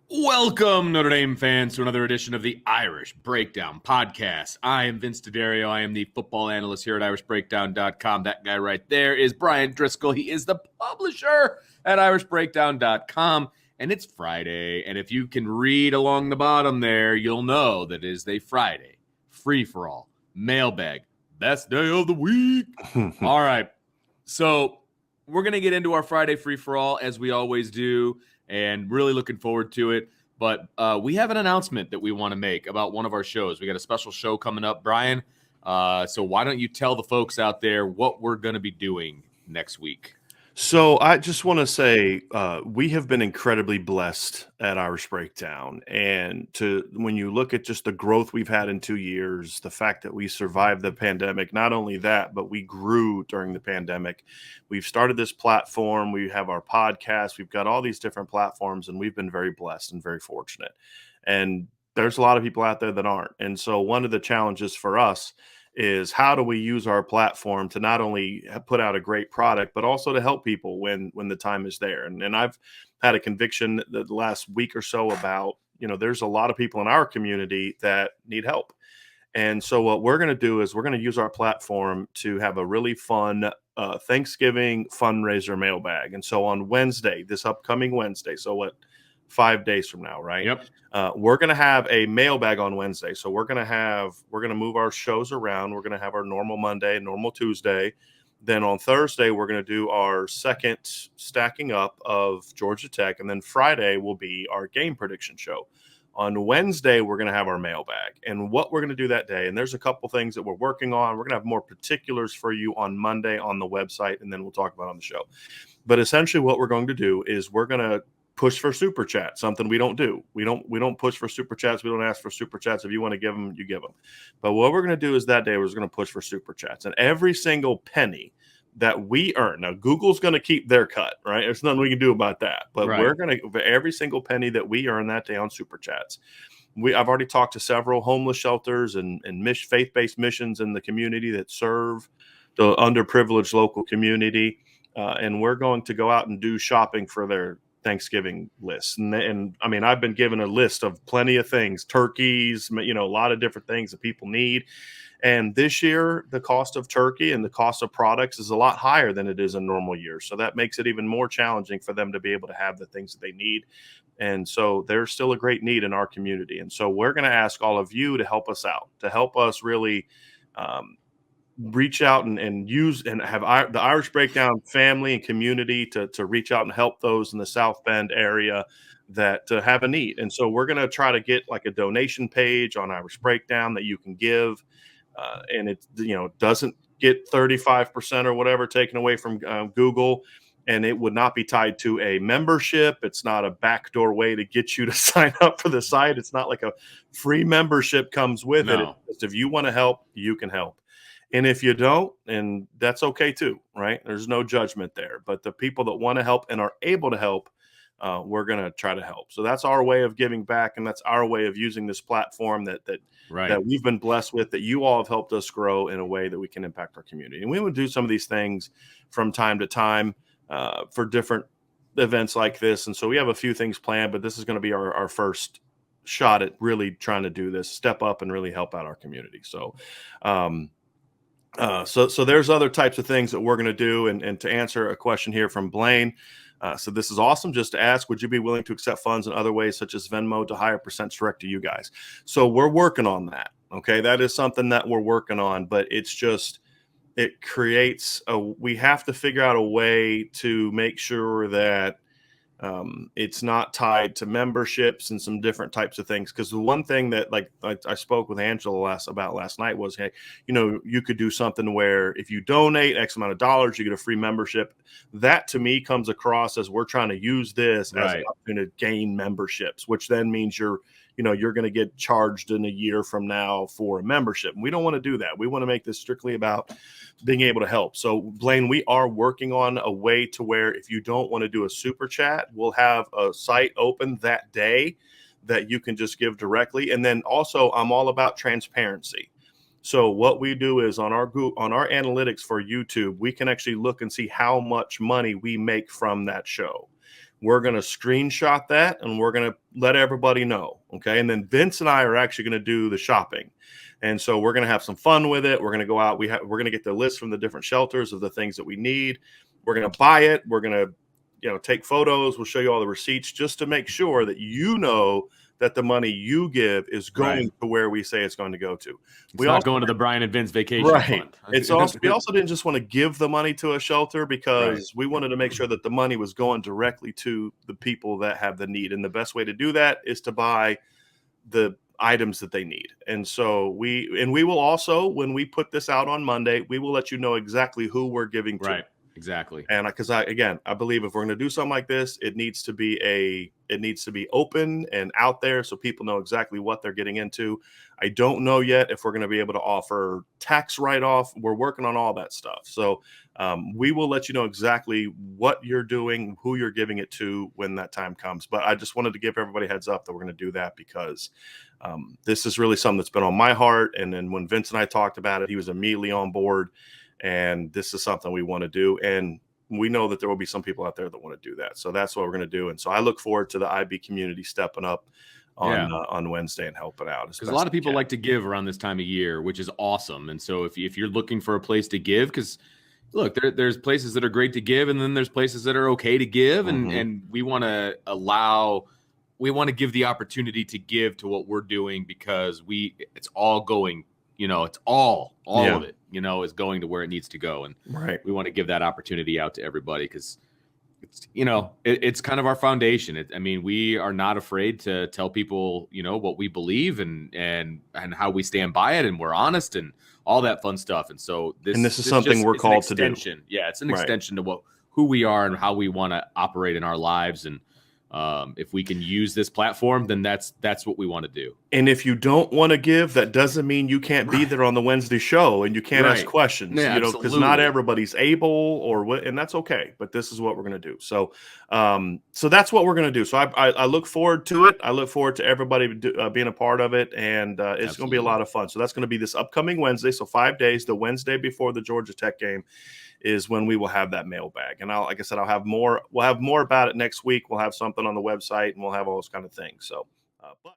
Welcome, Notre Dame fans, to another edition of the Irish Breakdown Podcast. I am Vince D'Addario. I am the football analyst here at irishbreakdown.com. That guy right there is Brian Driscoll. He is the publisher at irishbreakdown.com. And it's Friday. And if you can read along the bottom there, you'll know that it is a Friday free-for-all mailbag. Best day of the week. All right. So we're going to get into our Friday free-for-all as we always do, and really looking forward to it. But we have an announcement that we want to make about one of our shows. We got a special show coming up, Brian. So why don't you tell the folks out there what we're going to be doing next week? So I just want to say we have been incredibly blessed at Irish Breakdown. And when you look at just the growth we've had in 2 years, the fact that we survived the pandemic, not only that, but we grew during the pandemic. We've started this platform. We have our podcast. We've got all these different platforms, and we've been very blessed and very fortunate. And there's a lot of people out there that aren't. And so one of the challenges for us is how do we use our platform to not only put out a great product, but also to help people when the time is there. And I've had a conviction the last week or so about, there's a lot of people in our community that need help. And so what we're going to do is we're going to use our platform to have a really fun Thanksgiving fundraiser mailbag. And so on Wednesday, this upcoming Wednesday, so what, 5 days from now, right? Yep. We're going to have a mailbag on Wednesday. So we're going to move our shows around. We're going to have our normal Monday, normal Tuesday. Then on Thursday, we're going to do our second stacking up of Georgia Tech. And then Friday will be our game prediction show. On Wednesday, we're going to have our mailbag. And what we're going to do that day, and there's a couple things that we're working on. We're going to have more particulars for you on Monday on the website, and then we'll talk about it on the show. But essentially what we're going to do is we're going to push for super chat, something we don't do. We don't push for super chats. We don't ask for super chats. If you want to give them, you give them. But what we're going to do is that day we're going to push for super chats, and every single penny that we earn. Now, Google's going to keep their cut, right? There's nothing we can do about that. But Right. we're going to, for every single penny that we earn that day on super chats. I've already talked to several homeless shelters and faith-based missions in the community that serve the underprivileged local community, and we're going to go out and do shopping for their Thanksgiving list. And I mean, I've been given a list of plenty of things, turkeys, a lot of different things that people need. And this year, the cost of turkey and the cost of products is a lot higher than it is in normal years. So that makes it even more challenging for them to be able to have the things that they need. And so there's still a great need in our community. And so we're going to ask all of you to help us out, to help us really reach out and use and have the Irish Breakdown family and community to reach out and help those in the South Bend area that have a need. And so we're going to try to get like a donation page on Irish Breakdown that you can give. And it, doesn't get 35% or whatever taken away from Google. And it would not be tied to a membership. It's not a backdoor way to get you to sign up for the site. It's not like a free membership comes with it. It's just, if you want to help, you can help. And if you don't, and that's okay too, right? There's no judgment there. But the people that want to help and are able to help, we're going to try to help. So that's our way of giving back, and that's our way of using this platform that we've been blessed with, that you all have helped us grow in a way that we can impact our community. And we would do some of these things from time to time for different events like this. And so we have a few things planned, but this is going to be our first shot at really trying to do this, step up and really help out our community. So, so there's other types of things that we're going to do. And to answer a question here from Blaine, so this is awesome. Just to ask, would you be willing to accept funds in other ways, such as Venmo, to higher percents direct to you guys? So we're working on that. Okay. That is something that we're working on, but it's just, it creates we have to figure out a way to make sure that it's not tied to memberships and some different types of things. Because the one thing that like I spoke with Angela about last night was, hey, you could do something where if you donate X amount of dollars, you get a free membership. That to me comes across as we're trying to use this as an opportunity to gain memberships, which then means you're going to get charged in a year from now for a membership. And we don't want to do that. We want to make this strictly about being able to help. So Blaine, we are working on a way to where if you don't want to do a super chat, we'll have a site open that day that you can just give directly. And then also I'm all about transparency. So what we do is on our analytics for YouTube, we can actually look and see how much money we make from that show. We're going to screenshot that and we're going to let everybody know. Okay. And then Vince and I are actually going to do the shopping. And so we're going to have some fun with it. We're going to go out. We're going to get the list from the different shelters of the things that we need. We're going to buy it. We're going to, take photos. We'll show you all the receipts just to make sure that that the money you give is going to where we say it's going to go to. It's not going to the Bryan and Vince vacation fund. It's also, we also didn't just want to give the money to a shelter because we wanted to make sure that the money was going directly to the people that have the need. And the best way to do that is to buy the items that they need. And so we will also, when we put this out on Monday, we will let you know exactly who we're giving to. Right. Exactly. And because I believe if we're going to do something like this, it needs to be open and out there so people know exactly what they're getting into. I don't know yet if we're going to be able to offer tax write-off. We're working on all that stuff. So we will let you know exactly what you're doing, who you're giving it to when that time comes. But I just wanted to give everybody a heads up that we're going to do that because this is really something that's been on my heart. And then when Vince and I talked about it, he was immediately on board. And this is something we want to do. And we know that there will be some people out there that want to do that. So that's what we're going to do. And so I look forward to the IB community stepping up on Wednesday and helping out. Because a lot of people like to give around this time of year, which is awesome. And so if you're looking for a place to give, because look, there's places that are great to give, and then there's places that are okay to give. And we want to give the opportunity to give to what we're doing because it's all going, it's all of it, is going to where it needs to go. And we want to give that opportunity out to everybody because it's, it's kind of our foundation. We are not afraid to tell people, what we believe and how we stand by it. And we're honest and all that fun stuff. And so this is something we're called to do. Yeah. It's an extension to who we are and how we want to operate in our lives. And if we can use this platform, then that's what we want to do. And if you don't want to give, that doesn't mean you can't be there on the Wednesday show and you can't ask questions, because not everybody's able or what, and that's okay. But this is what we're going to do. So, so that's what we're going to do. So I look forward to it. I look forward to everybody being a part of it, and it's going to be a lot of fun. So that's going to be this upcoming Wednesday. So 5 days, the Wednesday before the Georgia Tech game is when we will have that mailbag. And like I said, we'll have more about it next week. We'll have something on the website and we'll have all those kind of things. So, but